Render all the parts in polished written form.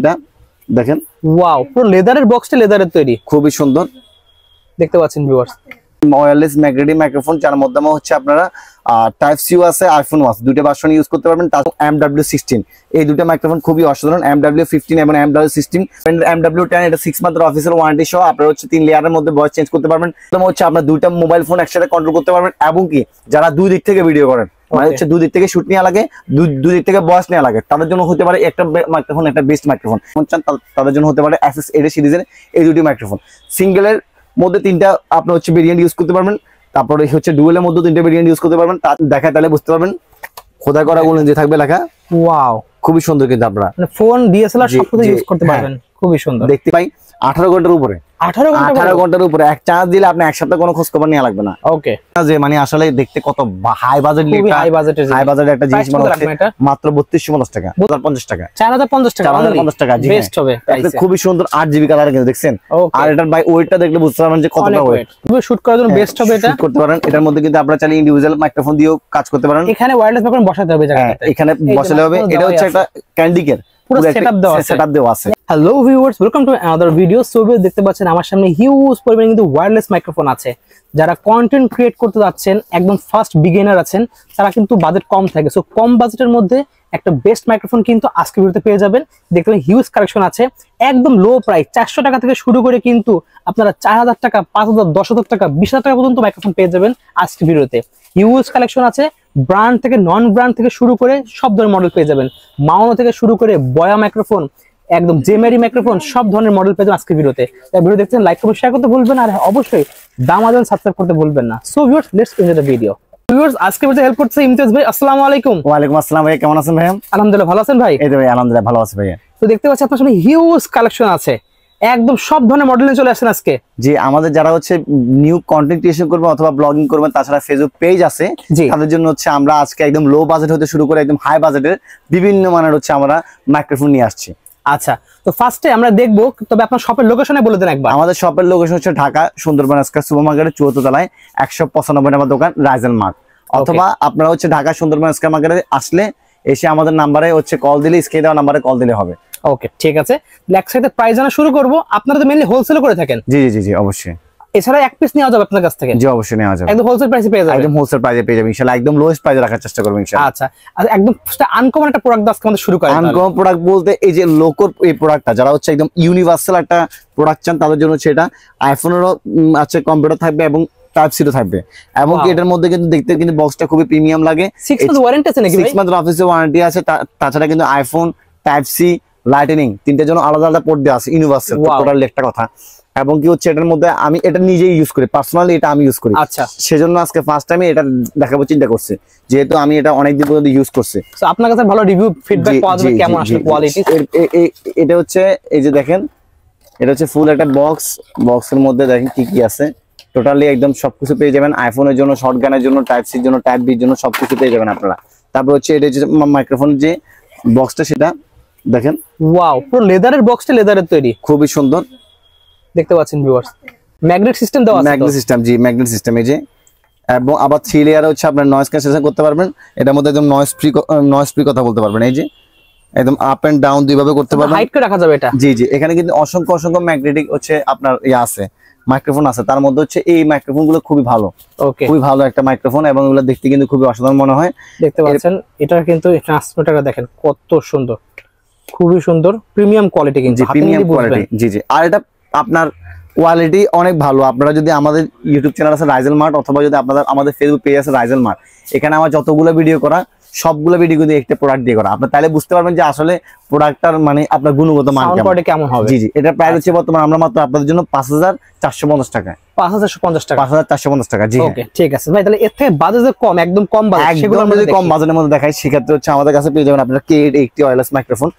এটা দেখেন, ওয়াও, পুরো লেদারের বক্সটা লেদারের তৈরি, খুবই সুন্দর দেখতে পাচ্ছেন ভিউয়ার্স। ওয়্যারলেস ম্যাগনেটিক মাইক্রোফোন, যার মধ্যে হচ্ছে আপনারা টাইপ সি আছে, আইফোন ওয়াচ দুটো ভার্সন ইউজ করতে পারবেন। তার MW16 এই দুটো মাইক্রোফোন খুবই অসাধারণ, MW15 এবং MW16। MW10 এটা 6 মান্থ অফিসিয়াল ওয়ারেন্টি সহ, আপনারা হচ্ছে 3 লেয়ারের মধ্যে ভয়েস চেঞ্জ করতে পারবেন। হচ্ছে আপনারা দুইটা মোবাইল ফোন একসাথে কন্ট্রোল করতে পারবেন, এবং কি যারা দুই দিক থেকে ভিডিও করেন, মানে হচ্ছে দুই দিক থেকে শুট নেওয়া লাগে, দুই দিক থেকে ভয়েস নেওয়া লাগে, তাদের জন্য হতে পারে একটা মাইক্রোফোন, একটা বেস্ট মাইক্রোফোন। তাদের জন্য হতে পারে SS80 সিরিজের এই দুটি মাইক্রোফোন। সিঙ্গেলের মধ্যে 3টা আপনি হচ্ছে ভেরিয়েন্ট ইউজ করতে পারবেন, তারপরে হচ্ছে ডুয়েলের মধ্যে 3টা ভেরিয়েন্ট ইউজ করতে পারবেন। তা দেখায় তাহলে বুঝতে পারবেন, খোদাই করা গুলো যে থাকবে লেখা। ওয়াও, খুবই সুন্দর, কিন্তু আপনারা ফোন DSLR সবকিছু ইউজ করতে পারবেন, খুবই সুন্দর। দেখতে পাই 18 ঘন্টার উপরে, 18 ঘন্টার উপরে এক চার্জ দিলে আপনি এক সপ্তাহ কোনো খোঁজ খবর নেওয়া লাগবে না। ওকে, যে মানে আসলে দেখতে কত হাই বাজেট, হাই বাজেটের একটা জিনিস মনে হচ্ছে মাত্র 3250 টাকা, 4050 টাকা, 4050 টাকা, 4050 টাকা। বেস্ট হবে, খুবই সুন্দর 8GB কালার, কিন্তু দেখছেন। আর এটার ভাই ওয়েটটা দেখলে বুঝতে পারবেন যে কতটা ওয়েট, খুবই শুট করার জন্য বেস্ট হবে। এটা করতে পারেন। এটার মধ্যে কিন্তু আপনারা চাইলে ইন্ডিভিজুয়াল মাইক্রোফোন দিয়েও কাজ করতে পারেন। এখানে ওয়্যারলেস মাইক্রোফোন বসাতে হবে জায়গাটাতে, এখানে বসালে হবে। এটা হচ্ছে একটা ক্যান্ডিকের পুরো সেটআপ দেওয়া আছে। Hello viewers, welcome to another video. So দেখতে পাচ্ছেন আমার সামনে হিউজ পরিমাণে কিন্তু ওয়্যারলেস মাইক্রোফোন আছে। যারা কন্টেন্ট ক্রিয়েট করতে যাচ্ছেন, একদম ফার্স্ট বিগিনার আছেন, তারা কিন্তু বাজেট কম থাকে। সো কম বাজেটের মধ্যে একটা বেস্ট মাইক্রোফোন কিন্তু আজকে ভিডিওতে পেয়ে যাবেন। দেখতে পাবেন হিউজ কালেকশন আছে, একদম লো প্রাইস 400 টাকা থেকে শুরু করে কিন্তু আপনারা 4000 টাকা, 5000, 10000 টাকা, 20000 টাকা পর্যন্ত মাইক্রোফোন পেয়ে যাবেন আজকে ভিডিওতে। হিউজ কালেকশন আছে, ব্র্যান্ড থেকে নন ব্র্যান্ড থেকে শুরু করে সব ধরনের মডেল পেয়ে যাবেন। মাউনো থেকে শুরু করে বয়া মাইক্রোফোন, একদম জেমেরি মাইক্রোফোন, সব ধরনের মডেল পেয়ে যাবেন আজকে ভিডিওতে। ভিডিও দেখতে লাইক করতে, শেয়ার করতে ভুলবেন না, আর অবশ্যই দামাদান সাবস্ক্রাইব করতে ভুলবেন না। So viewers, let's enjoy the video. Viewers, আজকে ভিডিওতে হেল্প করতে ইমতিয়াজ ভাই। আসসালামু আলাইকুম। ওয়া আলাইকুম আসসালাম ভাই, কেমন আছেন ভাই? আলহামদুলিল্লাহ, ভালো আছেন ভাই? এই তো ভাই আলহামদুলিল্লাহ ভালো আছি ভাই। তো দেখতে পাচ্ছি আপনার সামনে হিউজ কালেকশন আছে, একদম সব ধরনের মডেল নিয়ে চলে আসেন আজকে। জি, আমাদের যারা হচ্ছে নিউ কন্টেন্ট ক্রিয়েশন করবেন অথবা ব্লগিং করবেন, তাছাড়া ফেসবুক পেজ আছে, তাদের জন্য হচ্ছে আমরা আজকে একদম লো বাজেট হতে শুরু করে একদম হাই বাজেটের বিভিন্ন মানের হচ্ছে আমরা মাইক্রোফোন নিয়ে আসছি। আচ্ছা, তো ফার্স্টে আমরা দেখবো, তবে আপনার শপের লোকেশনে বলে দেন একবার। আমাদের শপের লোকেশন হচ্ছে ঢাকা সুন্দরবন স্কয়ার সুপার মার্কেটের 4th তলায় 195 নম্বর দোকান রাইজেল মার্ট। অথবা আপনারা হচ্ছে ঢাকা সুন্দরবন স্কয়ার মার্কেটে আসলে এসে আমাদের নাম্বারে হচ্ছে কল দিলে, স্ক্রিনে দেওয়া নাম্বারে কল দিলে হবে। ওকে, ঠিক আছে। একসাথে প্রাইস জানা শুরু করব। আপনারা তো মেইনলি হোলসেল করে থাকেন? জি জি জি অবশ্যই। এছাড়া এক পিস নেওয়া যাবে আপনার কাছ থেকে? জি অবশ্যই নেওয়া যাবে, একদম হোলসেল প্রাইসে পেয়ে যাবেন। একদম হোলসেল প্রাইসে পেয়ে যাবেন ইনশাআল্লাহ, একদম লোয়েস্ট প্রাইসে রাখার চেষ্টা করব ইনশাআল্লাহ। আচ্ছা, আর একদম আনকমন একটা প্রোডাক্ট আজকে আমাদের শুরু করেন। আনকমন প্রোডাক্ট বলতে এই যে লোকর এই প্রোডাক্টটা, যারা হচ্ছে একদম ইউনিভার্সাল একটা প্রোডাক্ট চান, তাদের জন্য হচ্ছে এটা। আইফোনেরও আছে, কম্পিউটার থাকবে এবং টাইপ সি থাকবে, এবং এটার মধ্যে কিন্তু দেখতে কিন্তু বক্সটা খুবই প্রিমিয়াম লাগে। 6 মান্থ ওয়ারেন্টি আছে নাকি ভাই? 6 মান্থ অফিসিয়াল ওয়ারেন্টি আছে। তাছাড়া কিন্তু আইফোন, টাইপ সি, লাইটনিং তিনটার জন্য আলাদা আলাদা পোর্ট দেওয়া আছে, ইউনিভার্সাল টোটাল একটা কথা। এবং কি হচ্ছে এটার মধ্যে আমি এটা নিজেই ইউজ করি, পার্সোনালি এটা আমি ইউজ করি। আচ্ছা, সেজন্য আজকে ফার্স্ট টাইম এটা দেখাবো চিন্তা করছি, যেহেতু আমি এটা অনেকদিন পর্যন্ত ইউজ করছি। সো আপনার কাছে ভালো রিভিউ ফিডব্যাক পাওয়া যাবে, কেমন আসলে কোয়ালিটি। এটা হচ্ছে এই যে দেখেন, এটা হচ্ছে ফুল একটা বক্স। বক্সের মধ্যে দেখেন কি কি আছে, টোটালি একদম সবকিছু পেয়ে যাবেন। আইফোনের জন্য, শর্টগানের জন্য, টাইপ সির জন্য, টাইপ বির জন্য সবকিছু পেয়ে যাবেন আপনারা। তারপর হচ্ছে এটা হচ্ছে মাইক্রোফোনের যে বক্সটা, সেটা দেখেন। ওয়াও, পুরো লেদারের বক্সটা লেদারের তৈরি, খুবই সুন্দর দেখতে পাচ্ছেন ভিউয়ার্স। ম্যাগনেট সিস্টেম দেওয়া আছে, ম্যাগনেট সিস্টেম। জি, ম্যাগনেট সিস্টেম এই যে। এবং আবার 3 লেয়ারে হচ্ছে আপনার নয়েজ ক্যান্সেলেশন করতে পারবেন। এটার মধ্যে একদম নয়েজ ফ্রি কথা বলতে পারবেন। এই যে একদম আপ এন্ড ডাউন দুইভাবে করতে পারবেন, হাইট করে রাখা যাবে এটা। জি জি, এখানে কিন্তু অসংখ্য অসংখ্য ম্যাগনেটিক হচ্ছে আপনার আছে, মাইক্রোফোন আছে। তার মধ্যে হচ্ছে এই মাইক্রোফোন গুলো খুবই ভালো, ওকে, খুবই ভালো একটা মাইক্রোফোন, এবং এগুলো দেখতে কিন্তু খুবই অসাধারণ মনে হয়। দেখতে পাচ্ছেন এটা কিন্তু ট্রান্সমিটারটা দেখেন কত সুন্দর, খুবই সুন্দর, প্রিমিয়াম কোয়ালিটি কিন্তু, প্রিমিয়াম কোয়ালিটি। জি জি, আর এটা আপনার কোয়ালিটি অনেক ভালো। আপনারা যদি আমাদের ইউটিউব চ্যানেল আছে রাইজেল মার্ট, অথবা যদি আপনাদের আমাদের ফেসবুক পেজ আছে রাইজেল মার্ট, এখানে আমার যতগুলো ভিডিও করা, সবগুলো ভিডিও কিন্তু একটা প্রোডাক্ট দিয়ে করা। আপনি তাহলে বুঝতে পারবেন যে আসলে প্রোডাক্টটার মানে আপনার গুণগত মান কেমন হবে। জি জি, এটা প্রাইস হচ্ছে বর্তমানে আমরা মাত্র আপনাদের জন্য 5450 টাকা। 5450 টাকা, 5450 টাকা। জি ওকে, ঠিক আছে ভাই। তাহলে এর থেকে বাজেট কম, একদম কম বাজেট, সেগুলো আমরা যদি কম বাজেটের মধ্যে দেখাই, সেক্ষেত্রে হচ্ছে আমাদের কাছে পেয়ে যাবেন আপনারা K880 ওয়্যারলেস মাইক্রোফোন,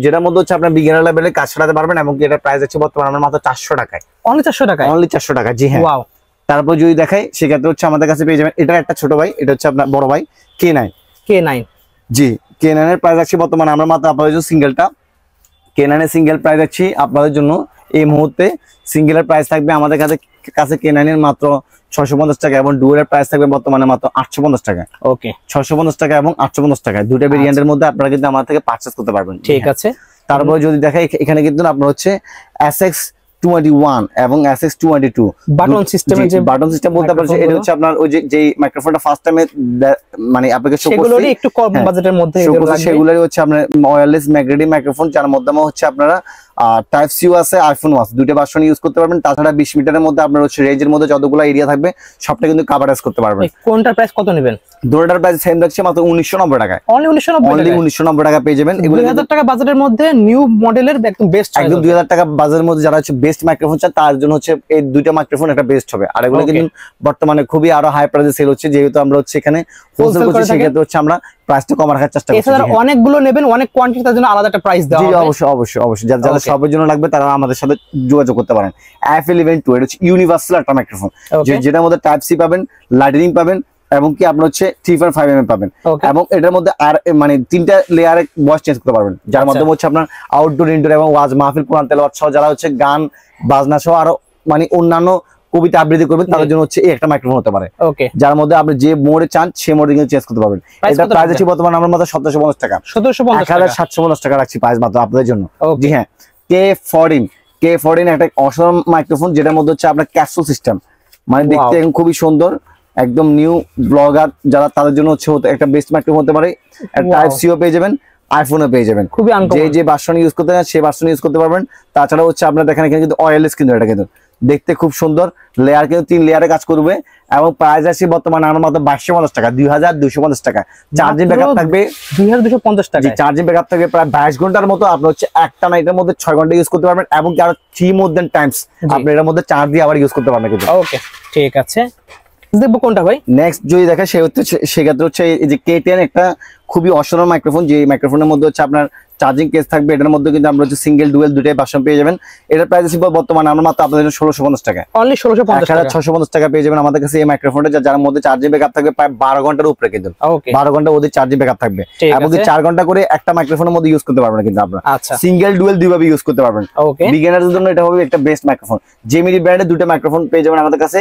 যেটার মধ্যে হচ্ছে আপনার বিগিনার লেভেলে কাজ চালাতে পারবেন, এবং এটার প্রাইস হচ্ছে বর্তমানে আমরা মাত্র 400 টাকায়। অনলি 400 টাকায়? অনলি 400 টাকা, জি হ্যাঁ। ওয়াও। তারপর যদি দেখাই, সেক্ষেত্রে হচ্ছে আমাদের কাছে পেয়ে যাবেন এটা একটা ছোট ভাই, এটা হচ্ছে আপনার বড় ভাই K9। জি, K9 এর প্রাইস আছে বর্তমানে আমরা মাত্র আপনাদের জন্য সিঙ্গেলটা K9 এর সিঙ্গেল প্রাইস আছে আপনাদের জন্য এই মুহূর্তে। সিঙ্গেলের প্রাইস থাকবে আমাদের কাছে K9 এর মাত্র 650 টাকা, এবং ডুয়েলের প্রাইস থাকবে বর্তমানে মাত্র 850 টাকা। ওকে, 650 টাকা এবং 850 টাকা, দুটো ভেরিয়েন্টের মধ্যে আপনারা কিন্তু আমাদের থেকে পারচেজ করতে পারবেন। ঠিক আছে। তারপরে যদি দেখা এখানে কিন্তু আপনার হচ্ছে SX21 এবং SX22 বাটন সিস্টেমের যে বাটন সিস্টেম বলতে পারছি, এটা হচ্ছে আপনার ওই যে মাইক্রোফোনটা ফার্স্ট টাইমে মানে আপনাকে শো করছে, সেগুলোরই একটু কম বাজেটের মধ্যে এগুলো লাগবে। সেগুলোরই হচ্ছে আপনার ওয়্যারলেস ম্যাগনেটিক মাইক্রোফোন, যার মাধ্যমে হচ্ছে আপনারা টাইপ সি আছে, আইফোন আছে, দুটো ভার্সন ইউজ করতে পারবেন। তাছাড়া 20 মিটারের মধ্যে আপনার হচ্ছে রেঞ্জের মধ্যে যতগুলো এরিয়া থাকবে সবটা কিন্তু কভারেজ করতে পারবেন। কোনটার প্রাইস কত নেবেন? দুটোটার প্রাইস সেম রাখছে মাত্র 1990 টাকায়। অনলি 1990 টাকা পেয়ে যাবেন। এগুলো 2000 টাকা বাজেটের মধ্যে নিউ মডেলের একদম বেস্ট, একদম 2000 টাকা বাজারের মধ্যে যারা হচ্ছে বেস্ট মাইক্রোফোন চান তার জন্য হচ্ছে এই দুইটা মাইক্রোফোন একটা বেস্ট হবে। আর এগুলো কিন্তু বর্তমানে খুবই আরো হাই প্রাইসে সেল হচ্ছে, যেহেতু আমরা হচ্ছে এখানে হোলসেল করছি, সেক্ষেত্রে হচ্ছে আমরা প্রাইসটা কম রাখার চেষ্টা করছি। এছাড়া অনেকগুলো নেবেন, অনেক কোয়ান্টিটি, তার জন্য আলাদা একটা প্রাইস দেওয়া হবে। অবশ্যই অবশ্যই অবশ্যই, যারা সবার জন্য লাগবে তারা আমাদের সাথে যোগাযোগ করতে পারেন। F11 2 এটা হচ্ছে ইউনিভার্সাল একটা মাইক্রোফোন, যেটার মধ্যে টাইপ সি পাবেন, লাইটনিং পাবেন এবং কি আপনার হচ্ছে 3.5 mm পাবেন, এবং এটার মধ্যে আর মানে 3টা লেয়ারে ভয়েস চেঞ্জ করতে পারবেন, যার মাধ্যমে হচ্ছে আপনার আউটডোর, ইনডোর এবং ওয়াজ মাহফিল, কোরআন তেলাওয়াত সহ যারা হচ্ছে গান বাজনা সহ আরো মানে অন্যান্য কবিতা আবৃত্তি করবেন তাদের জন্য হচ্ছে এই একটা মাইক্রোফোন হতে পারে, যার মধ্যে আপনি যে মোডে চান সেই মোডে কিন্তু চেঞ্জ করতে পারবেন। এটা প্রাইস আছে বর্তমানে আমার মাত্র 1750 টাকা, 1750 টাকা রাখছি প্রাইস মাত্র আপনাদের জন্য। জি হ্যাঁ, K14 একটা অসাধারণ মাইক্রোফোন, যেটার মধ্যে হচ্ছে আপনার ক্যাপসুল সিস্টেম, মানে দেখতে খুবই সুন্দর, একদম নিউ ব্লগার যারা তাদের জন্য হচ্ছে একটা বেস্ট মাইক্রোফোন হতে পারে। টাইপ সিও পেয়ে যাবেন, আইফোনও পেয়ে যাবেন, খুবই যে ভার্সন ইউজ করতে চান সেই ভার্সন ইউজ করতে পারবেন। তাছাড়া হচ্ছে আপনারা দেখেন এখানে কিন্তু ওয়্যারলেস, কিন্তু এটা কিন্তু দেখতে খুব সুন্দর, লেয়ার কিন্তু 3 লেয়ারে কাজ করবে, এবং প্রাইস আছে বর্তমানে আমার মাত্র 2250 টাকা, 2250 টাকা। চার্জিং ব্যাকআপ থাকবে 2250 টাকা, চার্জিং ব্যাকআপ থাকবে প্রায় 22 ঘন্টার মতো। আপনি হচ্ছে একটা নাইটের মধ্যে 6 ঘন্টা ইউজ করতে পারবেন, এবং কি আরো 3 মোর দ্যান টাইমস আপনি এর মধ্যে চার্জ দিয়ে আবার ইউজ করতে পারবেন কিন্তু। ওকে, ঠিক আছে, দেখবো কোনটা ভাই নেক্সট যদি দেখা সেক্ষেত্রে হচ্ছে এই যে K10 একটা খুবই অসাধারণ মাইক্রোফোন, যে মাইক্রোফোনের মধ্যে হচ্ছে আপনার চার্জিং কেস থাকবে, এটার মধ্যে কিন্তু আমরা হচ্ছে সিঙ্গেল ডুয়েল দুটাই ভার্সন পেয়ে যাবেন। এটার প্রাইস আছে বর্তমানে আমরা মাত্র আপনাদের 1650 টাকা, অনলি 1650 টাকা পেয়ে যাবেন আমাদের কাছে এই মাইক্রোফোনটা, যার মধ্যে চার্জিং ব্যাকআপ থাকবে প্রায় 12 ঘন্টার উপরে, কিন্তু 12 ঘন্টা ওদের চার্জিং ব্যাকআপ থাকবে, এবং 4 ঘন্টা করে একটা মাইক্রোফোনের মধ্যে ইউজ করতে পারবেন কিন্তু আপনারা সিঙ্গেল ডুয়েল দুইভাবে ইউজ করতে পারবেন। বিগিনারদের জন্য এটা হবে একটা বেস্ট মাইক্রোফোন। জেমিনি ব্র্যান্ডের দুটো মাইক্রোফোন পেয়ে যাবেন আমাদের কাছে,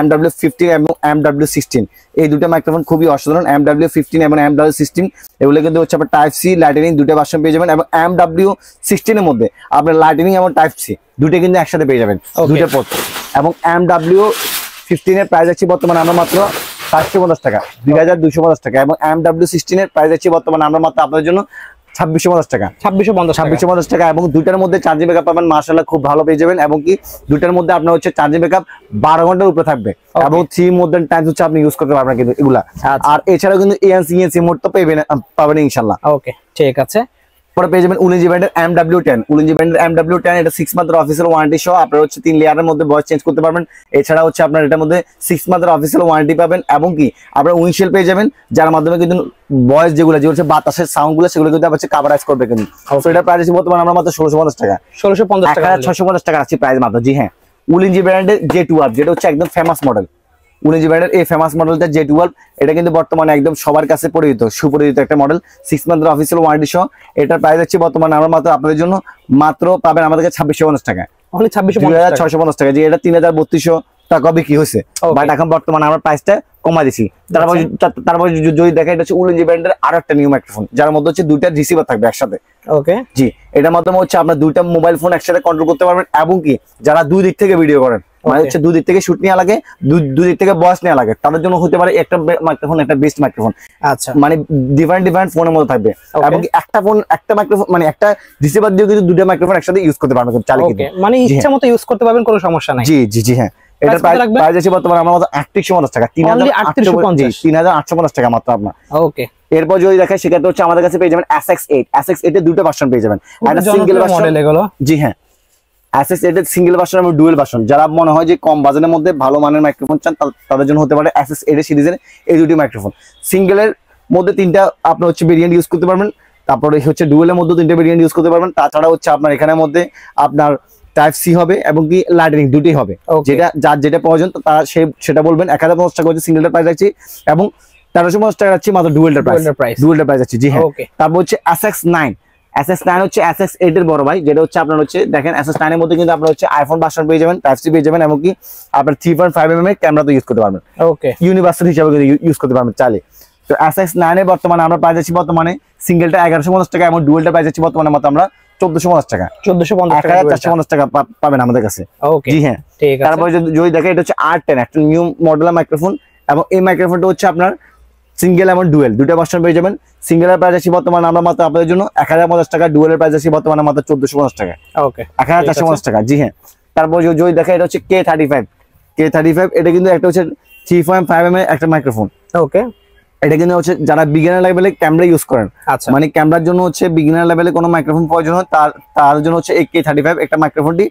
MW15 এবং MW16, এই দুটো মাইক্রোফোন খুবই অসাধারণ। MW15 এবং MW16 এগুলো কিন্তু হচ্ছে আপনার টাইপ সি, লাইটনিং দুটো ভার্সন পেয়ে যাবেন, এবং MW16 এর মধ্যে আপনার লাইটনিং এবং টাইপ সি দুটো কিন্তু একসাথে পেয়ে যাবেন, দুটো পোর্ট। এবং MW15 এর প্রাইস আছে বর্তমানে আমরা মাত্র 750 টাকা, 2250 টাকা, এবং MW16 এর প্রাইস আছে বর্তমানে আমরা মাত্র আপনাদের জন্য 2650 টাকা, 2650 টাকা, এবং দুটার মধ্যে চার্জিং ব্যাকআপ পাবেন মাশাআল্লাহ খুব ভালো পেয়ে যাবেন, এবং কি দুটার মধ্যে আপনার হচ্ছে চার্জিং ব্যাকআপ 12 ঘন্টার উপরে থাকবে, এবং 3 মোর দ্যান টাইমস হচ্ছে আপনি ইউজ করতে পারবেন কিন্তু এগুলা। আর এছাড়াও কিন্তু ANC মোড তো পাবেন ইনশাআল্লাহ। ওকে, ঠিক আছে। পরে পেয়ে যাবেন উলিঞ্জি ব্র্যান্ডের MW10, এটা 6 মান্থের অফিসিয়াল ওয়ারেন্টি সহ আপনারা হচ্ছে 3 লেয়ারের মধ্যে ভয়েস চেঞ্জ করতে পারবেন। এছাড়া হচ্ছে আপনার এটার মধ্যে 6 মান্থের অফিসিয়াল ওয়ারেন্টি পাবেন, এবং কি আপনারা উইন্ডশিল্ড পেয়ে যাবেন, যার মাধ্যমে কিন্তু ভয়েস যেগুলো হচ্ছে বাতাসের সাউন্ডগুলো সেগুলো কিন্তু হচ্ছে কভারাইজ করবে কিন্তু। সো এটা প্রাইস বর্তমানে আমরা মাত্র 1650 টাকা, 1650 টাকা আছে প্রাইস মাত্র। জি হ্যাঁ, উলিঞ্জি ব্র্যান্ডের J12, যেটা হচ্ছে একদম ফেমাস মডেল, উলিঞ্জি ব্র্যান্ডের এই ফেমাস মডেলটা J12, এটা কিন্তু বর্তমানে একদম সবার কাছে সুপরিচিত একটা মডেল, 6 মান্থের অফিসিয়াল ওয়ারেন্টি সহ। এটার প্রাইস হচ্ছে বর্তমানে আমরা মাত্র আপনাদের জন্য মাত্র পাবেন আমাদের কাছে 2650 টাকা, 2650 টাকা, যে এটা 3300 টাকা বিক্রি হয়েছে, বাট এখন বর্তমানে আমরা প্রাইসটা কমাই দিছি। তারপর যদি দেখা, এটা হচ্ছে উলিঞ্জি ব্র্যান্ডের আরো একটা নিউ মাইক্রোফোন, যার মধ্যে হচ্ছে দুইটা রিসিভার থাকবে একসাথে। ওকে, জি, এটার মাধ্যমে হচ্ছে আপনার দুইটা মোবাইল ফোন একসাথে কন্ট্রোল করতে পারবেন, এবং কি যারা দুই দিক থেকে ভিডিও করেন, মানে হচ্ছে দুই দিক থেকে শুট নেওয়া লাগে, দুই দিক থেকে ভয়েস নেওয়া লাগে, তাদের জন্য হতে পারে একটা মাইক্রোফোন, একটা বেস্ট মাইক্রোফোন। আচ্ছা, মানে ডিফারেন্ট ফোনের মধ্যে থাকবে, এবং কি একটা ফোন একটা মাইক্রোফোন মানে একটা রিসিভার দিয়ে কিন্তু দুটো মাইক্রোফোন একসাথে ইউজ করতে পারবেন চালিয়ে, মানে ইচ্ছা মতো ইউজ করতে পারবেন, কোনো সমস্যা নাই। জি জি জি হ্যাঁ, এটার প্রাইস আছে বর্তমানে আমার মাত্র 3850 টাকা, 3850 টাকা মাত্র আপনার। ওকে, এরপর যদি দেখেন সেক্ষেত্রে হচ্ছে আমাদের কাছে পেয়ে যাবেন SX8 এর দুটো ভার্সন পেয়ে যাবেন, একটা সিঙ্গেল ভার্সন। জি হ্যাঁ, SX8 এর সিঙ্গেল ভার্সন এবং ডুয়েল ভার্সন। যারা মনে হয় যে কম বাজেটের মধ্যে ভালো মানের মাইক্রোফোন চান তাদের জন্য হতে পারে SX8 এর সিরিজের এই দুটি মাইক্রোফোন। সিঙ্গেলের মধ্যে 3টা আপনি হচ্ছে ভেরিয়েন্ট ইউজ করতে পারবেন, তারপরে হচ্ছে ডুয়েলের মধ্যে 3টা ভেরিয়েন্ট ইউজ করতে পারবেন। তাছাড়া হচ্ছে আপনার এখানের মধ্যে আপনার টাইপ সি হবে এবং কি লাইটনিং দুটোই হবে, যেটা যার যেটা প্রয়োজন তারা সেটা বলবেন। 1050 টাকা হচ্ছে সিঙ্গেলটার প্রাইস আছে, এবং 1350 টাকা আছে মাত্র ডুয়েলটার প্রাইস আছে। জি হ্যাঁ, তারপর হচ্ছে SX9 হচ্ছে SX8 এর বড় ভাই, যেটা হচ্ছে আপনার হচ্ছে দেখেন SX9 এর মধ্যে কিন্তু আপনার হচ্ছে আইফোন ভার্সন পেয়ে যাবেন, টাইপ সি পেয়ে যাবেন, এবং কি আপনার 3.5 mm এর ক্যামেরা তো ইউজ করতে পারবেন। ওকে, ইউনিভার্সাল হিসাবে ইউজ করতে পারবেন চাইলে। তো SX9 এর বর্তমানে আমরা প্রাইস আছি বর্তমানে সিঙ্গেলটা 1150 টাকা, এবং ডুয়েলটা প্রাইস আছি বর্তমানে মাত্র আমরা 1450 টাকা, 1450 টাকা পাবেন আমাদের কাছে। ওকে জি হ্যাঁ, ঠিক আছে। তারপরে যদি দেখেন এটা হচ্ছে R10, একটা নিউ মডেলের মাইক্রোফোন, এবং এই মাইক্রোফোনটা হচ্ছে আপনার সিঙ্গেল এবং ডুয়েল দুইটা ভার্সন পেয়ে যাবেন। সিঙ্গেলের প্রাইস আছে বর্তমানে আমরা মাত্র আপনাদের জন্য 1050 টাকা, ডুয়েলের প্রাইস আছে বর্তমানে মাত্র 1450 টাকা। ওকে 1450 টাকা। জি হ্যাঁ, তারপর যদি দেখেন এটা হচ্ছে K35, এটা কিন্তু একটা হচ্ছে 3.5 mm একটা মাইক্রোফোন। ওকে এটা কিন্তু হচ্ছে যারা বিগিনার লেভেলে ক্যামেরা ইউজ করেন, আচ্ছা মানে ক্যামেরার জন্য হচ্ছে বিগিনার লেভেলে কোনো মাইক্রোফোন প্রয়োজন হয়, তার জন্য হচ্ছে এই K35 একটা মাইক্রোফোনটি।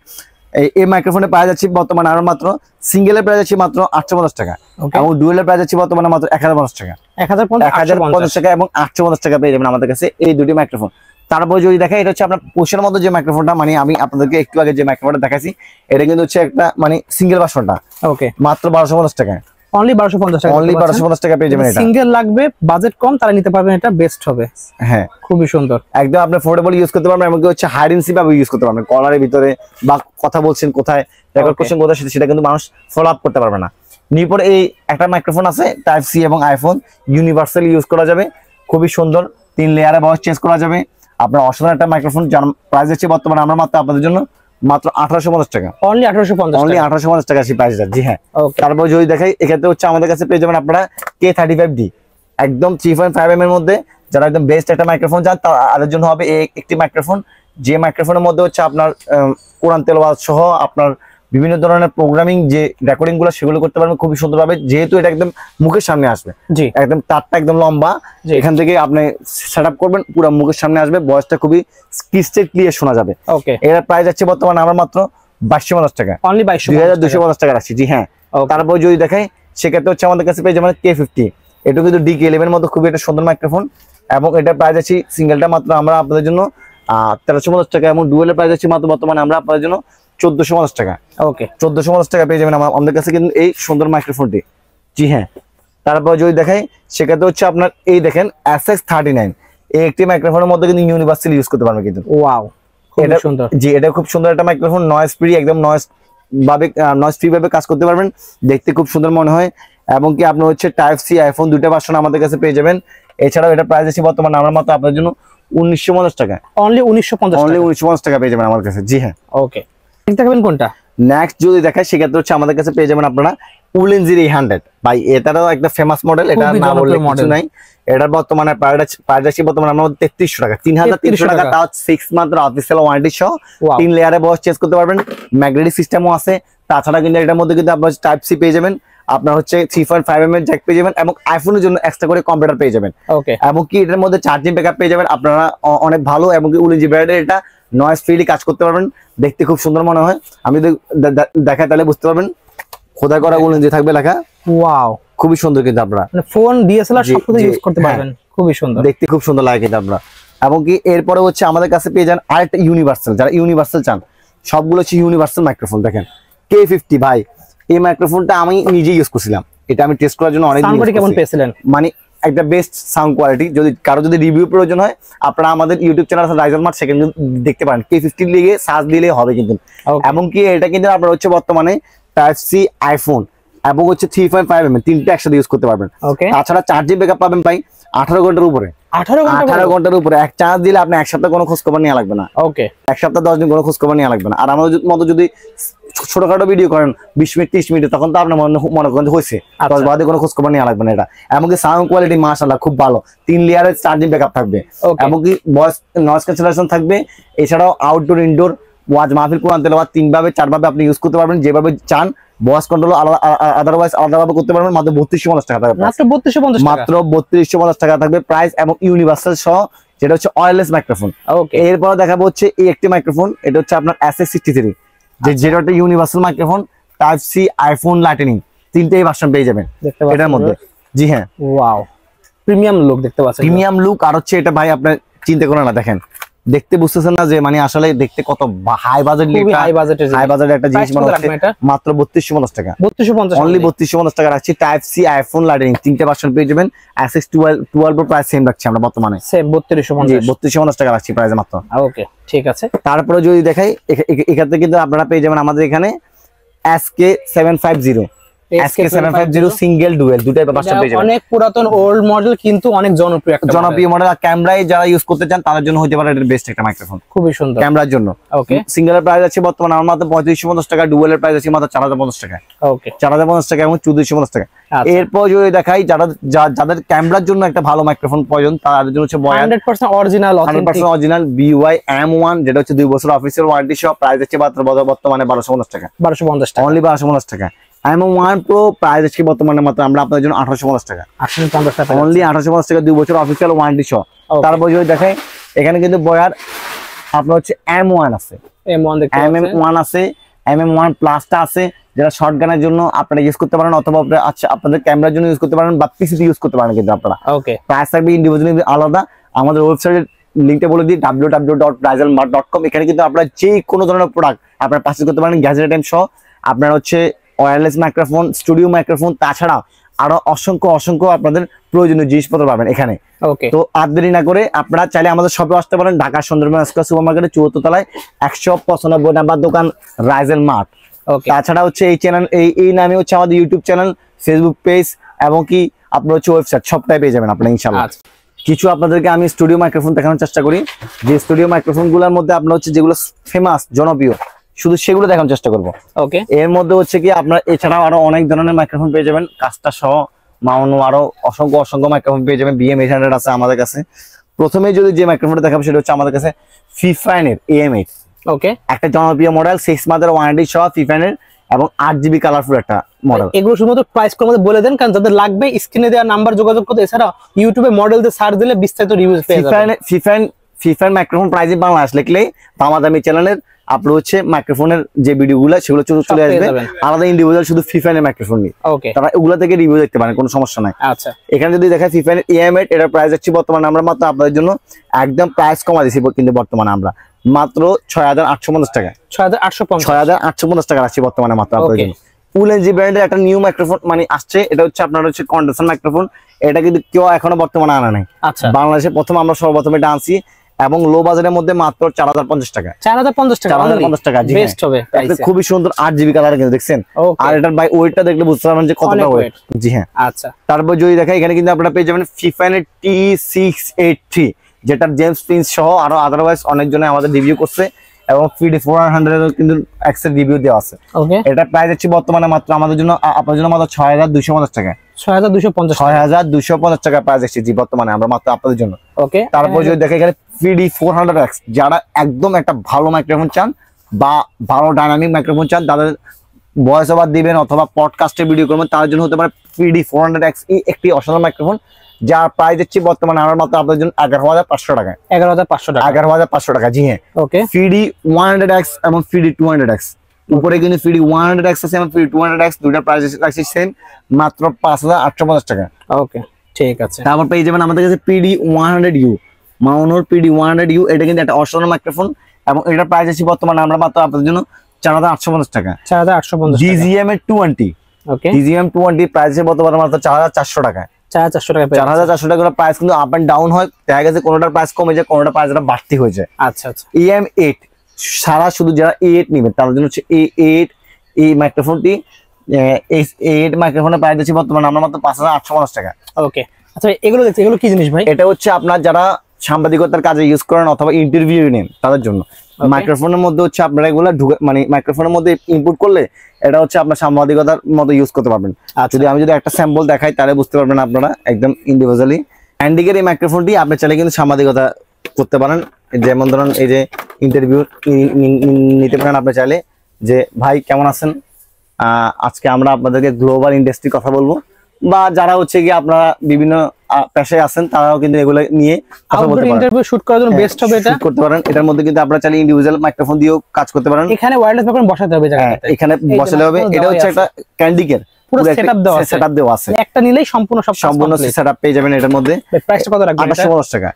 এই মাইক্রোফোনের প্রাইস আছে বর্তমানে আরো মাত্র সিঙ্গেলের প্রাইস আছে মাত্র 850 টাকা, এবং ডুয়েলের প্রাইস আছে বর্তমানে মাত্র 1050 টাকা, 1050 টাকা এবং 850 টাকা পেয়ে যাবেন আমাদের কাছে এই দুটি মাইক্রোফোন। তারপর যদি দেখেন এটা হচ্ছে আপনার পোষের মতো যে মাইক্রোফোনটা, মানে আমি আপনাদেরকে একটু আগে যে মাইক্রোফোনটা দেখাইছি, এটা কিন্তু হচ্ছে একটা মানে সিঙ্গেল ভার্সনটা। ওকে মাত্র 1250 টাকা, অনলি 1250 টাকা, অনলি 1250 টাকা পেয়ে যাবেন। এটা সিঙ্গেল লাগবে, বাজেট কম, তারা নিতে পারবেন, এটা বেস্ট হবে। হ্যাঁ খুবই সুন্দর, একদম আপনি ফোল্ডেবল ইউজ করতে পারবেন, এমনকি হচ্ছে হাইডেন্সি ভাবে ইউজ করতে পারবেন, কলারের ভিতরে বা কথা বলছেন কোথায়, রেকর্ড করছেন কোথায়, সেটা কিন্তু মানুষ ফলো আপ করতে পারবে না। নিপর এই একটা মাইক্রোফোন আছে টাইপ সি এবং আইফোন ইউনিভার্সালি ইউজ করা যাবে, খুবই সুন্দর, 3 লেয়ারে ভয়েস চেঞ্জ করা যাবে। আপনার অসাধারণ একটা মাইক্রোফোন, যার প্রাইস আছে বর্তমানে আমরা মাত্র আপনাদের জন্য মাত্র 1850 টাকা, অনলি 1850 টাকা সেই প্রাইসটা। জি হ্যাঁ, তারপর যদি দেখাই এক্ষেত্রে হচ্ছে আমাদের কাছে পেয়ে যাবেন আপনারা K35D, একদম 3.5 mm এর মধ্যে, যারা একদম বেস্ট একটা মাইক্রোফোন চান তাদের জন্য হবে এই একটি মাইক্রোফোন। যে মাইক্রোফোনের মধ্যে হচ্ছে আপনার কোরআন তেলাওয়াত সহ আপনার বিভিন্ন ধরনের প্রোগ্রামিং যে রেকর্ডিং গুলো সেগুলো করতে পারবেন খুবই সুন্দরভাবে, যেহেতু এটা একদম মুখের সামনে আসবে। জি একদম তারটা একদম লম্বা, এখান থেকে আপনি সেটআপ করবেন, পুরো মুখের সামনে আসবে, ভয়েসটা খুবই ক্রিস্টাল ক্লিয়ার শোনা যাবে। ওকে এর প্রাইস আছে বর্তমানে আমরা মাত্র 2250 টাকা, অনলি 2250 টাকা রাখছি। জি হ্যাঁ, তারপর যদি দেখাই সেক্ষেত্রে হচ্ছে আমাদের কাছে পেয়ে যাবেন K50, এটা কিন্তু DK11 এর মধ্যে খুবই একটা সুন্দর মাইক্রোফোন, এবং এটা প্রাইস আছে সিঙ্গেলটা মাত্র আমরা আপনাদের জন্য 1350 টাকা, এবং ডুয়েলের প্রাইস আছে মাত্র বর্তমানে আমরা আপনাদের জন্য 1450 টাকা। ওকে 1450 টাকা পেয়ে যাবেন আমাদের কাছে কিন্তু এই সুন্দর মাইক্রোফোনটি। জি হ্যাঁ, তারপর যদি দেখাই সেক্ষেত্রে হচ্ছে আপনার এই দেখেন SX39, এই একটি মাইক্রোফোনের মধ্যে কিন্তু ইউনিভার্সাল ইউজ করতে পারবেন কিন্তু। ওয়াও এটা সুন্দর, জি এটা খুব সুন্দর একটা মাইক্রোফোন, নয়েজ ফ্রি, একদম নয়েজ ফ্রি ভাবে কাজ করতে পারবেন, দেখতে খুব সুন্দর মনে হয়। এবং কি আপনার হচ্ছে টাইপ সি আইফোন দুইটা ভার্সন আমাদের কাছে পেয়ে যাবেন। এছাড়াও এটা প্রাইস আছে বর্তমানে আমরা মাত্র আপনাদের জন্য 1950 টাকা, অনলি 1950 টাকা পেয়ে যাবেন আমার কাছে। জি হ্যাঁ, ওকে দেখাবেন কোনটা নেক্সট যদি দেখায় সেক্ষেত্রে হচ্ছে আমাদের কাছে পেয়ে যাবেন আপনারা উলেনজির 800 ভাই, এটারও একটা ফেমাস মডেল, এটা না বললে কিছু নাই। এটা বর্তমানে প্রাইস আছে বর্তমানে আমরা 3300 টাকা, 3300 টাকা, তাও 6 মাত্র অফিসিয়াল ওয়ারেন্টি সহ 3 লেয়ারে ভয়েস চেঞ্জ করতে পারবেন, ম্যাগনেটিক সিস্টেমও আছে। তাছাড়া কিন্তু এটার মধ্যে কিন্তু আপনার টাইপ সি পেয়ে যাবেন, আপনার হচ্ছে 3.5 mm জ্যাক পেয়ে যাবেন, এবং আইফোনের জন্য এক্সট্রা করে কম্পিউটার পেয়ে যাবেন। ওকে এবং কি এটার মধ্যে চার্জিং ব্যাকআপ পেয়ে যাবেন আপনারা অনেক ভালো, এবং কি উলেনজি ব্র্যান্ডের এটা নয়েজ ফ্রিলি কাজ করতে পারবেন, দেখতে খুব সুন্দর মনে হয়। আমি যদি দেখাই তাহলে বুঝতে পারবেন, খোদাই করা উলেনজি থাকবে লেখা। ওয়াও খুবই সুন্দর কিন্তু আপনারা ফোন ডিএসএলআর সবকিছু ইউজ করতে পারবেন, খুবই সুন্দর, দেখতে খুব সুন্দর লাগে কিন্তু আপনারা। এবং কি এরপরে হচ্ছে আমাদের কাছে পেয়ে যান আরেকটা ইউনিভার্সাল, যারা ইউনিভার্সাল চান, সবগুলো হচ্ছে ইউনিভার্সাল মাইক্রোফোন। দেখেন K50 ভাই, এই মাইক্রোফোনটা আমি নিজে ইউজ করছিলাম, এটা আমি টেস্ট করার জন্য অনেক কেমন পেয়েছিলেন, মানে একটা বেস্ট সাউন্ড কোয়ালিটি। যদি কারো যদি রিভিউ প্রয়োজন হয় আপনারা আমাদের ইউটিউব চ্যানেল আছে রাইজার মার্ট, সেখানে দেখতে পারেন, K50 লিগে সার্চ দিলে হবে কিন্তু। এবং কি এটা কিন্তু আপনার হচ্ছে বর্তমানে টাইপ সি আইফোন এবং হচ্ছে 3.5 mm তিনটা একসাথে ইউজ করতে পারবেন। তাছাড়া চার্জিং ব্যাকআপ পাবেন ভাই 18 ঘন্টার উপরে, 18 ঘন্টার উপরে। এক চার্জ দিলে আপনি এক সপ্তাহ কোনো খোঁজ খবর নেওয়া লাগবে না। ওকে, এক সপ্তাহ 10 দিন কোনো খোঁজ খবর নেওয়া লাগবে না। আর আমাদের মতো যদি ছোটখাটো ভিডিও করেন 20 মিনিট 30 মিনিট, তখন তো আপনার মনে করেন হয়েছে, 10 বাদে কোনো খোঁজ খবর নেওয়া লাগবে না। এটা এমনকি সাউন্ড কোয়ালিটি মাশাআল্লাহ খুব ভালো, 3 লেয়ারের চার্জিং ব্যাকআপ থাকবে, এমনকি ভয়েস নয়েজ ক্যান্সেলেশন থাকবে। এছাড়াও আউটডোর ইনডোর ওয়াজ মাহফিল কোরআন তেলাওয়াত 3 ভাবে 4 ভাবে আপনি ইউজ করতে পারবেন, যেভাবে চান। ভয়েস কন্ট্রোল আদারওয়াইজ আলাদাভাবে করতে পারবেন। মাত্র 3250 টাকা থাকবে, মাত্র 3250 টাকা থাকবে প্রাইস, এবং ইউনিভার্সাল সহ, যেটা হচ্ছে ওয়্যারলেস মাইক্রোফোন। এরপর দেখাবো হচ্ছে এই একটি মাইক্রোফোন, এটা হচ্ছে আপনার SX63, যেটা একটা universal microphone, type C iPhone lightning, তিনটেই ভার্সন পেয়ে যাবেন এটার মধ্যে। জি হ্যাঁ, ওয়াও প্রিমিয়াম লুক দেখতে পাচ্ছেন, প্রিমিয়াম লুক। আর হচ্ছে এটা ভাই আপনার চিন্তা করেন না, দেখেন দেখতে বুঝতেছেন না যে মানে আসলে দেখতে কত হাই বাজেটের একটা জিনিস মনে হচ্ছে। মাত্র 3250 টাকা, অনলি 3250 টাকা রাখছি। টাইপ সি আইফোন লাইটনিং তিনটে ভার্সন পেয়ে যাবেন। SX12 প্রাইস সেম রাখছি আমরা বর্তমানে, সেম 3250 টাকা রাখছি প্রাইস মাত্র। ওকে ঠিক আছে। তারপরে যদি দেখাই এখানে কিন্তু আপনারা পেয়ে যাবেন আমাদের এখানে SK750, SK750 সিঙ্গেল ডুয়েল দুটাই বাসটা পেয়ে যাবেন। অনেক পুরাতন ওল্ড মডেল কিন্তু অনেক জনপ্রিয় একটা মডেল। আর ক্যামেরায় যারা ইউজ করতে চান তাদের জন্য হতে পারে এটা বেস্ট একটা মাইক্রোফোন, খুবই সুন্দর ক্যামেরার জন্য। ওকে, সিঙ্গেলের প্রাইস আছে বর্তমানে আমার মাত্র 3550 টাকা, ডুয়েলের প্রাইস আছে মাত্র 4050 টাকা। ওকে, 4050 টাকা এবং 1450 টাকা। এরপর যদি দেখাই যাদের ক্যামেরার জন্য একটা ভালো মাইক্রোফোন প্রয়োজন তাদের জন্য হচ্ছে বয়ান 100% অরিজিনাল অরিজিনাল BY M1, যেটা হচ্ছে 2 বছর অফিসিয়াল ওয়ারেন্টি সহ। প্রাইস আছে বর্তমানে 1250 টাকা, 1250 টাকা, অনলি 1250 টাকা। M1 Pro প্রাইস আছে বর্তমানে মাত্র আমরা আপনাদের জন্য 1850 টাকা, 1850 টাকা, অনলি 1850 টাকা, 2 বছর অফিসিয়াল ওয়ারেন্টি সহ। তারপর যদি দেখাই এখানে কিন্তু বয়ার আপনার হচ্ছে M1 আছে, MM1 আছে, MM1 প্লাসটা আছে, যারা শর্টগানের জন্য আপনারা ইউজ করতে পারেন অথবা আচ্ছা আপনাদের ক্যামেরার জন্য ইউজ করতে পারেন বা পিসিতে ইউজ করতে পারেন কিন্তু আপনারা। ওকে, প্রাইস থাকবে ইন্ডিভিজুয়ালি আলাদা। আমাদের ওয়েবসাইটের লিংকটা বলে দিই www.rizelmart.com। এখানে কিন্তু আপনারা যে কোনো ধরনের প্রোডাক্ট আপনারা পারচেজ করতে পারেন গ্যাজেট আইটেম সহ। আপনারা হচ্ছে ওয়্যারলেস মাইক্রোফোন, স্টুডিও মাইক্রোফোন, তাছাড়াও আরো অসংখ্য আপনাদের প্রয়োজনীয় জিনিসপত্র পাবেন এখানে। ওকে, তো আর দেরি না করে আপনারা চাইলে আমাদের শপে আসতে পারেন, ঢাকা সুন্দরবন স্কয়ার সুপার মার্কেটের 74 তলায় 195 নাম্বার দোকান রাইজেল মার্ট। তাছাড়া হচ্ছে এই চ্যানেল এই নামে হচ্ছে আমাদের ইউটিউব চ্যানেল, ফেসবুক পেজ এবং কি আপনার হচ্ছে ওয়েবসাইট সবটাই পেয়ে যাবেন আপনারা ইনশাআল্লাহ। কিছু আপনাদেরকে আমি স্টুডিও মাইক্রোফোন দেখানোর চেষ্টা করি, যে স্টুডিও মাইক্রোফোন গুলোর মধ্যে আপনার হচ্ছে যেগুলো ফেমাস জনপ্রিয় শুধু সেগুলো দেখানোর চেষ্টা করবো। ওকে, এর মধ্যে হচ্ছে কি আপনার এছাড়াও আরো অনেক ধরনের মাইক্রোফোন পেয়ে যাবেন, কাজটা সহ মাউন্ট আরো অসংখ্য মাইক্রোফোন পেয়ে যাবেন। BM800 আছে আমাদের কাছে। প্রথমে যদি যে মাইক্রোফোনটা দেখাবো সেটা হচ্ছে আমাদের কাছে ফিফাইন এর AM8। ওকে, একটা জনপ্রিয় মডেল, 6 মান্থের ওয়ারেন্টি সহ ফিফাইন এর এবং 8GB কালারফুল একটা মডেল। এগুলো শুধুমাত্র প্রাইস কম বলে দেন, কারণ যাদের লাগবে স্ক্রিনে দেওয়া নাম্বার যোগাযোগ করতে, এছাড়া ইউটিউবে মডেল দিয়ে সার্চ দিলে বিস্তারিত রিভিউ পেয়ে যাবেন। ফিফাইন মাইক্রোফোন প্রাইস বাংলাদেশ লিখলেই দামাদামি চ্যানেলের আপলোড হচ্ছে মাইক্রোফোনের যে ভিডিওগুলো সেগুলো চলে আসবে আলাদা ইন্ডিভিজুয়াল শুধু ফিফাইনের মাইক্রোফোন নিয়ে। তারা ওগুলা থেকে রিভিউ দেখতে পারেন, কোনো সমস্যা নাই। আচ্ছা, এখানে যদি দেখায় ফিফাইনের AM8 এটার প্রাইস হচ্ছে বর্তমানে আমরা মাত্র আপনাদের জন্য একদম প্রাইস কমা দিছি, কিন্তু বর্তমানে আমরা মাত্র 6850 টাকা, 6850 টাকা রাখছি বর্তমানে মাত্র আপনাদের জন্য। উলেনজি ব্র্যান্ডের একটা নিউ মাইক্রোফোন মানে আসছে, এটা হচ্ছে আপনার হচ্ছে কন্ডেন্সার মাইক্রোফোন। এটা কিন্তু কেউ এখনো বর্তমানে আনা নাই। আচ্ছা, বাংলাদেশে প্রথম আমরা সর্বপ্রথম এটা আনছি এবং লো বাজারের মধ্যে মাত্র 4050 টাকা, 4050 টাকা। বেস্ট হবে, খুবই সুন্দর 8GB কালার কিন্তু দেখছেন। আর এটার বাই ওয়েটটা দেখলে বুঝতে পারবেন যে কতটা ওয়েট। জি হ্যাঁ। আচ্ছা, তারপর যদি দেখা এখানে কিন্তু আপনারা পেয়ে যাবেন ফিফাইনের T683, যেটা জেমস প্রিন্স সহ আরো আদারওয়াইজ অনেকজনে আমাদের রিভিউ করছে এবং PD400 এর কিন্তু এক্সের রিভিউ দেওয়া আছে। এটা প্রাইস হচ্ছে বর্তমানে মাত্র আমাদের জন্য আপনাদের জন্য মাত্র 6250 টাকা, 6250 টাকা প্রাইস এসেছে জি বর্তমানে আমরা মাত্র আপনাদের জন্য। ওকে, তারপর যদি দেখে এখানে PD400X, যারা একদম একটা ভালো মাইক্রোফোন চান বা ভালো ডাইনামিক মাইক্রোফোন চান, তাদের ভয়েস ওভার দিবেন অথবা পডকাস্টে ভিডিও করবেন, তার জন্য হতে পারে PD400X একটি অসাধারণ মাইক্রোফোন, যার প্রাইস হচ্ছে বর্তমানে আমরা মাত্র আপনাদের জন্য 11500 টাকা, 11500 টাকা। জি হ্যাঁ। ওকে, PD100X এবং PD200X, উপরে কিন্তু PD100X আছে এবং PD200X দুইটা প্রাইস রাখছি সেম মাত্র 5850 টাকা। ওকে, ঠিক আছে। তারপর পেয়ে যাবেন আমাদের কাছে PD100U, মাউনোর PD100U। এটা কিন্তু একটা অসাধারণ মাইক্রোফোন এবং এটার প্রাইস আছে বর্তমানে আমরা মাত্র আপনাদের জন্য 4850 টাকা, 4850 টাকা। DGM এর 220, ওকে, DGM 220 প্রাইস আছে বর্তমানে মাত্র 4400 টাকা, 4400 টাকা প্রাইস কিন্তু আপ এন্ড ডাউন হয়, দেখা গেছে কোনোটার প্রাইস কমে যায়, কোনোটার প্রাইস বাড়তি হয়ে যায়। আচ্ছা আচ্ছা। AM8 সারা শুধু যারা A8 নেবেন তাদের জন্য হচ্ছে A8 এই মাইক্রোফোনটি। A8 মাইক্রোফোনের প্রাইস দিচ্ছি বর্তমানে আমরা মাত্র 5850 টাকা। ওকে, আচ্ছা এগুলো দেখছি, এগুলো কি জিনিস ভাই? এটা হচ্ছে আপনার যারা সাংবাদিকতার কাজে ইউজ করেন অথবা ইন্টারভিউ নেন তাদের জন্য। মাইক্রোফোনের মধ্যে হচ্ছে আপনারা এগুলো মানে মাইক্রোফোনের মধ্যে ইনপুট করলে এটা হচ্ছে আপনার সাংবাদিকতার মতো ইউজ করতে পারবেন। যদি আমি যদি একটা স্যাম্পল দেখাই তাহলে বুঝতে পারবেন আপনারা একদম ইন্ডিভিজুয়ালি। হ্যান্ডিকের এই মাইক্রোফোনটি আপনি চাইলে কিন্তু সাংবাদিকতা করতে পারেন, যেমন ধরুন এই যে ইন্টারভিউ নিতে পারেন আপনি চাইলে, যে ভাই কেমন আছেন, আজকে আমরা আপনাদেরকে গ্লোবাল ইন্ডাস্ট্রি কথা বলবো, বা যারা হচ্ছে কি আপনারা বিভিন্ন পেশায় আছেন তারাও কিন্তু এগুলো নিয়ে কথা বলতে পারেন। ইন্টারভিউ শুট করার জন্য বেস্ট হবে, এটা করতে পারেন। এটার মধ্যে কিন্তু আপনারা চাইলে ইন্ডিভিজুয়াল মাইক্রোফোন দিয়েও কাজ করতে পারেন। এখানে ওয়্যারলেস মাইক্রোফোন বসাতে হবে জায়গাটাতে, এখানে বসাতে হবে। এটা হচ্ছে একটা ক্যান্ডিকের পুরো সেটআপ দেওয়া আছে, একটা নিলেই সম্পূর্ণ সেটআপ পেয়ে যাবেন। এটার মধ্যে প্রাইসটা কত রাখবেন? 2850 টাকা,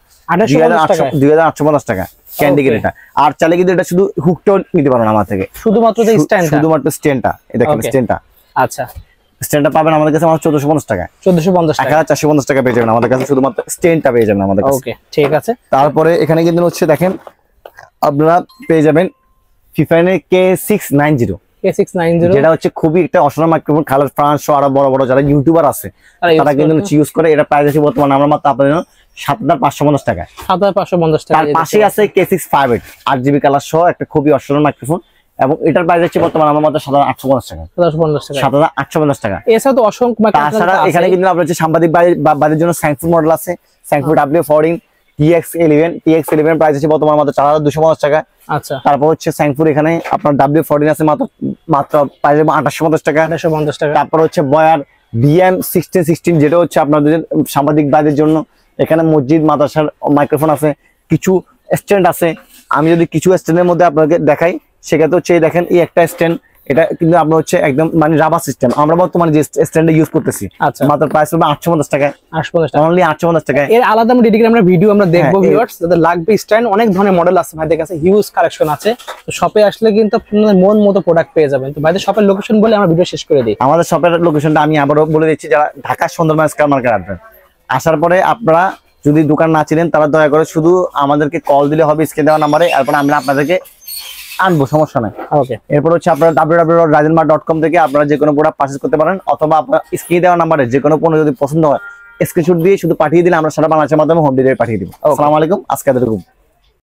2850 টাকা ক্যান্ডিকের এটা। আর চাইলে কিন্তু এটা শুধু হুকটাও নিতে পারেন আমার থেকে, শুধুমাত্র স্ট্যান্ডটা। এটা স্ট্যান্ডটা। আচ্ছা, স্ট্যান্ডটা পাবেন আমাদের কাছে মাত্র 1450 টাকা, 1450 টাকা পেয়ে যাবেন আমাদের কাছে, শুধুমাত্র স্ট্যান্ডটা পেয়ে যাবেন আমাদের কাছে। ওকে, ঠিক আছে। তারপরে এখানে কিন্তু হচ্ছে দেখেন আপনারা পেয়ে যাবেন ফিফাইনের K690, K690 যেটা হচ্ছে খুবই একটা অসাধারণ মাইক্রোফোন। কালার ফ্রান্স আরো বড় বড় যারা ইউটিউবার আছে তারা কিন্তু ইউজ করে। এটা প্রাইস আছে বর্তমানে আমরা মাত্র আপনাদের জন্য 7,550 টাকা। 7,550 টাকা। তার পাশে আছে K658 8GB কালার সহ একটা খুবই অসাধারণ মাইক্রোফোন, এবং এটার প্রাইস আছে বর্তমানে আমার মাত্র 7,850 টাকা। 7,850 টাকা। এছাড়া তো অসংখ্য মাইক্রোফোন। তাছাড়া এখানে কিন্তু আপনার হচ্ছে সাংবাদিক বাড়ির জন্য স্যাংফুর মডেল আছে, স্যাংফুর W14 TX11 প্রাইস আছে বর্তমানে মাত্র 4,250 টাকা। আচ্ছা, তারপর হচ্ছে স্যাংফুর এখানে আপনার W14 আছে মাত্র প্রাইস 2,850 টাকা। 250 টাকা। তারপর হচ্ছে বয়ার BM1616 যেটা হচ্ছে আপনাদের সাংবাদিক বাড়ির জন্য। এখানে মসজিদ মাদ্রাসার মাইক্রোফোন আছে, কিছু স্ট্যান্ড আছে। আমি যদি কিছু স্ট্যান্ডের মধ্যে আপনাকে দেখাই, সেক্ষেত্রে হচ্ছে দেখেন এই একটা স্ট্যান্ড, এটা কিন্তু আপনার হচ্ছে একদম মানে রাবার সিস্টেম। আমরা বর্তমানে যে স্ট্যান্ডে ইউজ করতেছি মাত্র প্রাইস হবে 850 টাকা। 850 টাকা অনলি, 850 টাকা। এর আলাদা ডেডিকেটেড আমরা ভিডিও আমরা দেখবো ভিউয়ার্স, যাদের লাগবে স্ট্যান্ড। অনেক ধরনের মডেল আছে ভাইদের কাছে, হিউজ কালেকশন আছে। তো শপে আসলে কিন্তু আপনাদের মন মতো প্রোডাক্ট পেয়ে যাবেন। তো ভাইদের শপের লোকেশন বলে আমরা ভিডিও শেষ করে দিই। আমাদের শপের লোকেশনটা আমি আবারও বলে দিচ্ছি, যারা ঢাকা সুন্দরবন স্কয়ার মার্কেট আসবেন, আসার পরে আপনারা যদি দোকান না চিনেন তারা দয়া করে শুধু আমাদেরকে কল দিলে হবে স্ক্রিনে দেওয়া নাম্বারে। এরপর আমরা আপনাদেরকে আনবো, সমস্যা নাই। ওকে। এরপর হচ্ছে আপনারা www.rajanmart.com থেকে আপনারা যে কোনো প্রোডাক্ট পারচেজ করতে পারেন, অথবা আপনার স্ক্রিনে দেওয়া নাম্বারে যে কোনো পণ্য যদি পছন্দ হয় স্ক্রিনশট দিয়ে শুধু পাঠিয়ে দিলে আমরা সারা বাংলাদেশের মাধ্যমে হোম ডেলিভারি পাঠিয়ে দিব। আসসালামু আলাইকুম, আজকে এতটুকু।